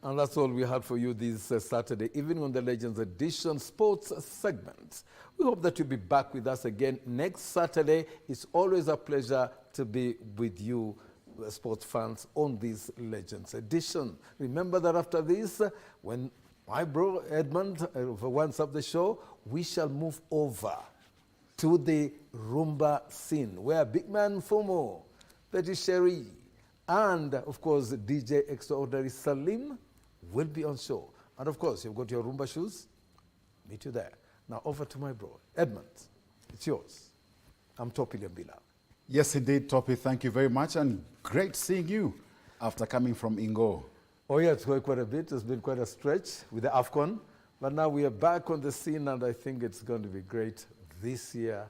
And that's all we had for you this Saturday evening on the Legends Edition Sports segment. We hope that you'll be back with us again next Saturday. It's always a pleasure to be with you, sports fans, on this Legends Edition. Remember that after this, when my bro Edmund winds up the show, we shall move over to the rumba scene, where Big Man Fumo, Betty Sherry, and of course DJ Extraordinary Salim will be on show. And of course, you've got your rumba shoes. Meet you there. Now over to my bro, Edmund. It's yours. I'm Topi Liambila. Yes, indeed, Topi. Thank you very much. And great seeing you after coming from Ingo. Oh, yeah, it's quite a bit. It's been quite a stretch with the AFCON. But now we are back on the scene, and I think it's going to be great this year.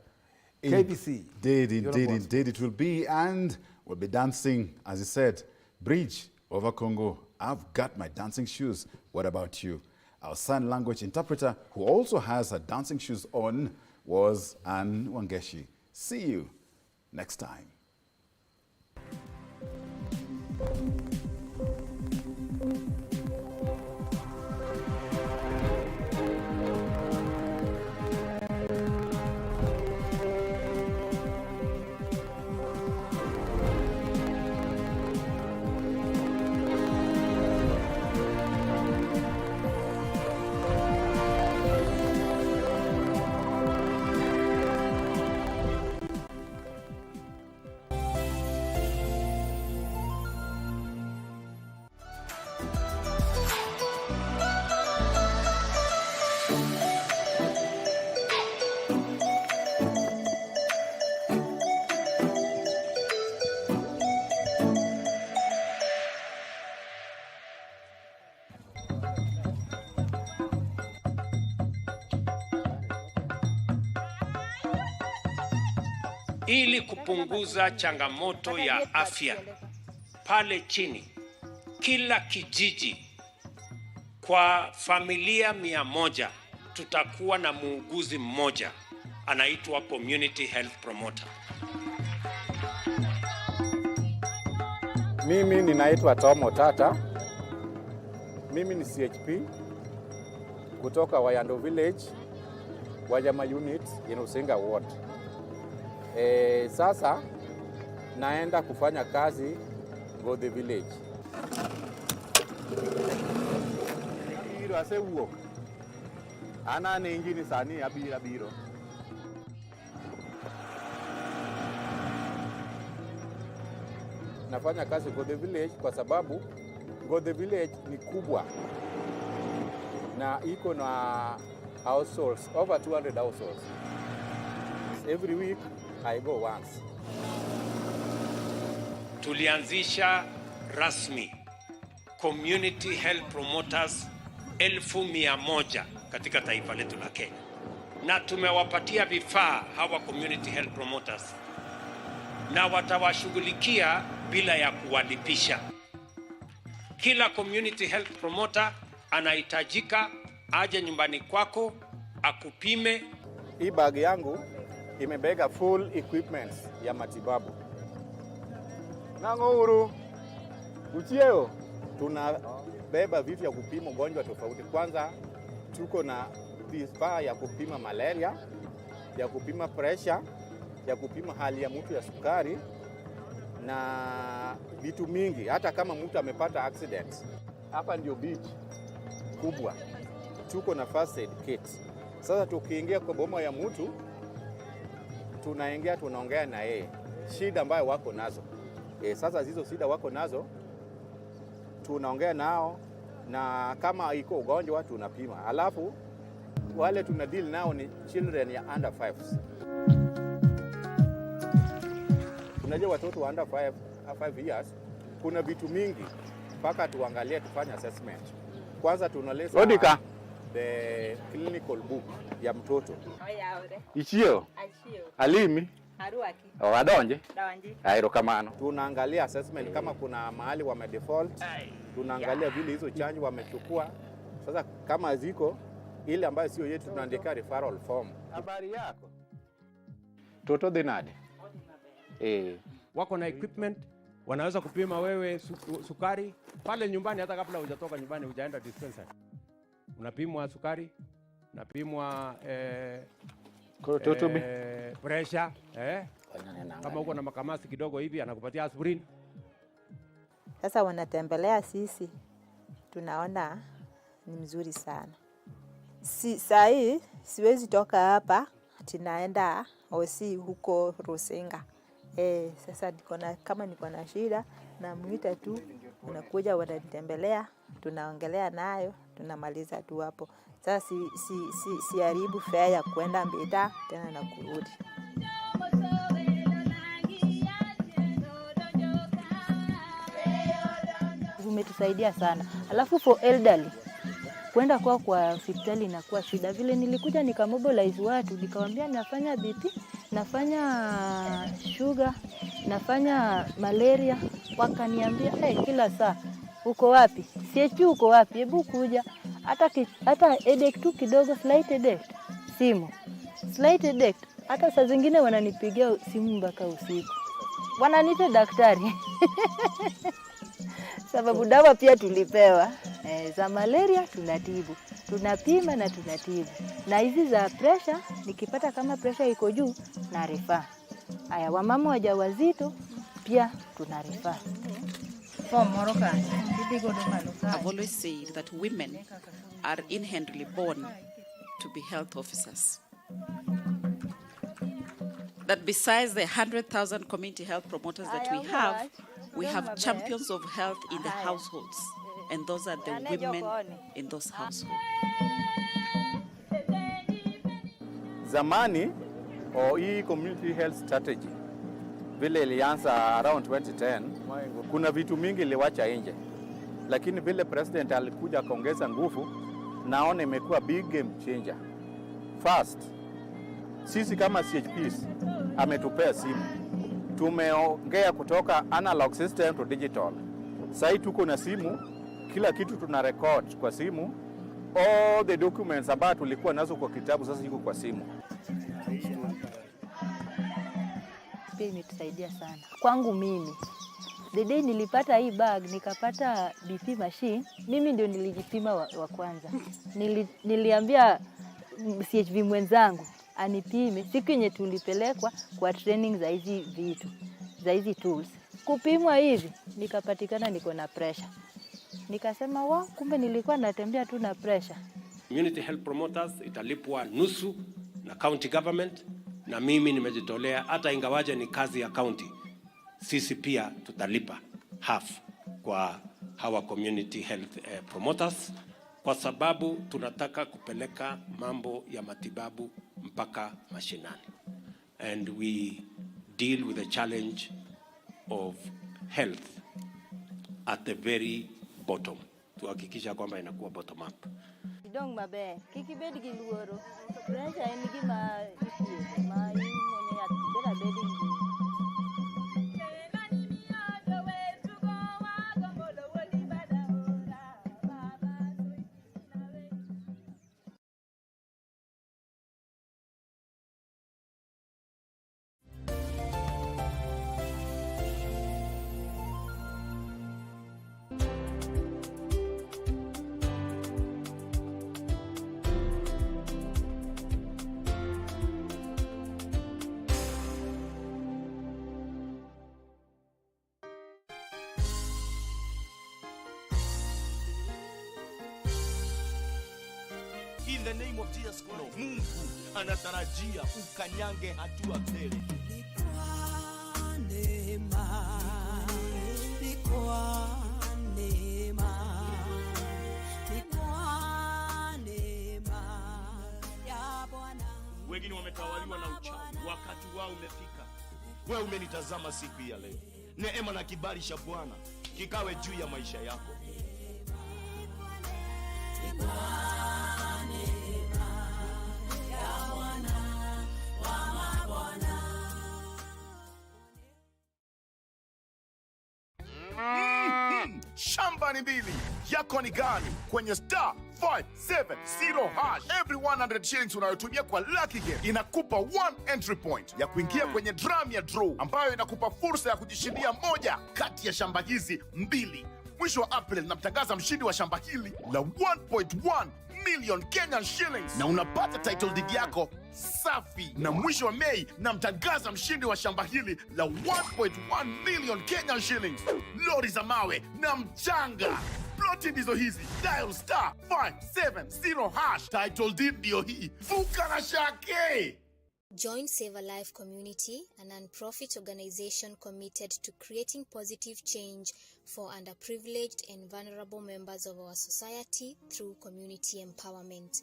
KBC. Indeed, it will be. And we'll be dancing, as you said, bridge over Congo. I've got my dancing shoes. What about you? Our sign language interpreter, who also has her dancing shoes on, was Anne Wangeshi. See you next time. Ili kupunguza changamoto ya afya pale chini, kila kijiji kwa familia 100 tutakuwa na muuguzi mmoja anaitwa community health promoter. Mimi ninaitwa Tomo Tata. Mimi ni CHP kutoka Wayando Village, Wajama Unit in Usinga Ward. Sasa naenda kufanya kazi Godhe Village. Biro asewuok. Ana ne injini sani abira biro. Nafanya kazi Godhe Village kwa sababu Godhe Village ni kubwa na iko na households, over 200 households. Every week I go once. Tulianzisha rasmi community health promoters 1,100 katika taifa letu la Kenya, na tumewapatia vifaa hawa community health promoters, na watawashughulikia bila ya kuwalipisha. Kila community health promoter anahitajika aje nyumbani kwako akupime. Hii bag yangu imebeba full equipment ya matibabu. Nang'uru uchieo tunabeba vitu ya kupima ugonjwa tofauti. Kwanza tuko na vifaa ya kupima malaria, ya kupima pressure, ya kupima hali ya mtu ya sukari na vitu mingi. Hata kama mtu amepata accident, hapa ndio beach kubwa, tuko na first aid kit. Sasa tukiingia kwa boma ya mtu, tunaingia tunaongea na yeye shida ambayo wako nazo. Sasa hizo shida wako nazo tunaongea nao, na kama iko ugonjwa tunapima. Alafu wale tuna deal nao ni children ya under 5. Unajua watoto wa under 5 years kuna vitu mingi mpaka tuangalie, tufanye assessment. Kwanza tunaleta the clinical book ya mtoto. Ichio alimi wadonje erokamano. Tunaangalia assessment kama kuna mahali wame default, tunaangalia vile hizo chanjo wamechukua. Sasa kama ziko ile ambayo sio yetu, tunaandika referral form. Habari yako toto denade wako na equipment, wanaweza kupima wewe sukari pale nyumbani, hata kabla hujatoka nyumbani, hujaenda dispensary. Unapimwa sukari, unapimwa pressure, kama uko na makamasi kidogo hivi anakupatia aspirin. Sasa wanatembelea sisi, tunaona ni mzuri sana. Saa hii siwezi toka hapa tinaenda osi huko Rusinga. Sasa kama niko na shida namuita tu, unakuja wanatembelea, tunaongelea nayo, tunamaliza tu hapo. Sasa siharibu fare ya kwenda Mbita tena na kurudi. Umetusaidia sana. Alafu for elderly kwenda kwa hospitali inakuwa shida. Vile nilikuja nikamobilize watu, nikamwambia nafanya BP, nafanya sugar, nafanya malaria, wakaniambia kila saa uko wapi? CHP uko wapi? Hebu kuja. Hata headache tu kidogo, slight headache, simu. Slight headache, hata saa zingine wananipigia simu mpaka usiku. Wananiita daktari. Sababu dawa pia tulipewa. Za malaria tunatibu, tunapima na tunatibu. Na hizi za pressure, nikipata kama pressure iko juu na refer. Haya, wamama wajawazito pia tuna refer. I've always said that women are inherently born to be health officers. That besides the 100,000 community health promoters that we have champions of health in the households. And those are the women in those households. Zamani hii community health strategy vile ilianza around 2010, kuna vitu mingi iliwacha nje, lakini vile president alikuja akaongeza nguvu, naona imekuwa big game changer. First, sisi kama CHPs ametupea simu, tumeongea kutoka analog system to digital. Sasa tuko na simu, kila kitu tuna record kwa simu. All the documents ambazo tulikuwa nazo kwa kitabu sasa iko kwa simu. Pia imetusaidia sana. Kwangu mimi The day nilipata hii bag, nikapata BP machine, mimi ndio nilijipima wa kwanza. Niliambia CHV mwenzangu anipime. Siku yenye tulipelekwa kwa training za hizi vitu, za hizi tools. Kupimwa hivi, nikapatikana niko na pressure. Nikasema kumbe nilikuwa natembea tu na pressure. Community health promoters italipwa nusu na county government, na mimi nimejitolea hata ingawaje ni kazi ya county, sisi pia tutalipa half kwa hawa community health promoters, kwa sababu tunataka kupeleka mambo ya matibabu mpaka mashinani. And we deal with the challenge of health at the very bottom. Tuhakikisha kwamba inakuwa bottom up. Dong mabe, kikibedi giluoro. Pressure ni gima ikie, ma mwenye ya bedi. In the name of Jesus Christ, Mungu anatarajia ukanyange hatua mbele. Wengine wametawaliwa na uchawi, wakati wao umefika. Wewe umenitazama siku ya leo. Neema na kibali cha Bwana kikawe juu ya maisha yako. Shamba ni mbili, yako ni gani? Kwenye star 570 hash. Every 100 shillings unayotumia kwa Lucky Game inakupa 1 entry point ya kuingia kwenye drum ya draw, ambayo inakupa fursa ya kujishindia moja kati ya shamba hizi mbili. Mwisho wa April namtangaza mshindi wa shamba hili la 1.1 million Kenyan shillings, na unapata title deed yako safi. Na mwisho wa Mei namtangaza mshindi wa shamba hili la 1.1 million Kenyan shillings, lori za mawe na mchanga. Ploti ndizo hizi. Dial star 570 hash. Title deed ndio hii. Fuka na shake. Join Save a Life Community, a non-profit organization committed to creating positive change for underprivileged and vulnerable members of our society through community empowerment.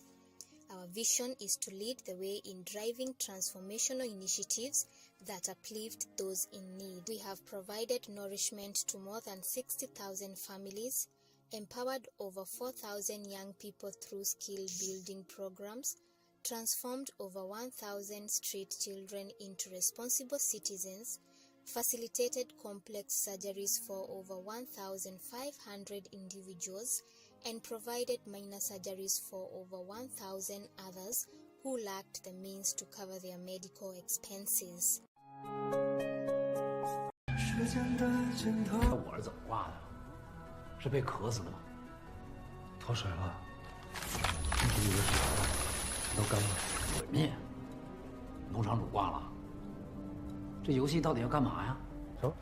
Our vision is to lead the way in driving transformational initiatives that uplift those in need. We have provided nourishment to more than 60,000 families, empowered over 4,000 young people through skill-building programs, transformed over 1,000 street children into responsible citizens, facilitated complex surgeries for over 1,500 individuals, and provided minor surgeries for over 1,000 others who lacked the means to cover their medical expenses. 我是怎么挂的？是被渴死的吗？脱水了，身体里的水都干了。毁灭？农场主挂了？这游戏到底要干嘛呀？行，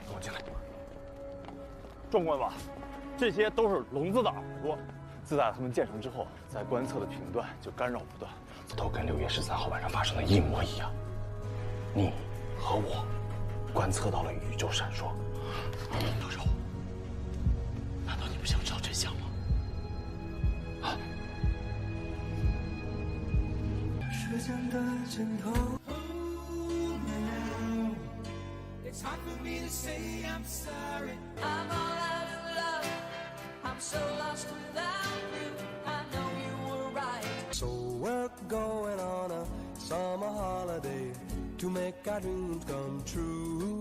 跟我进来。壮观吧？这些都是聋子的耳朵。自打他们建成之后，在观测的频段就干扰不断，都跟6月13号晚上发生的一模一样。你和我观测到了宇宙闪烁。老肉，难道你不想知道真相吗？啊！时间的尽头。It's hard for me to say I'm sorry. I'm all out of love. I'm so lost without you. I know you were right. So we're going on a summer holiday to make our dreams come true.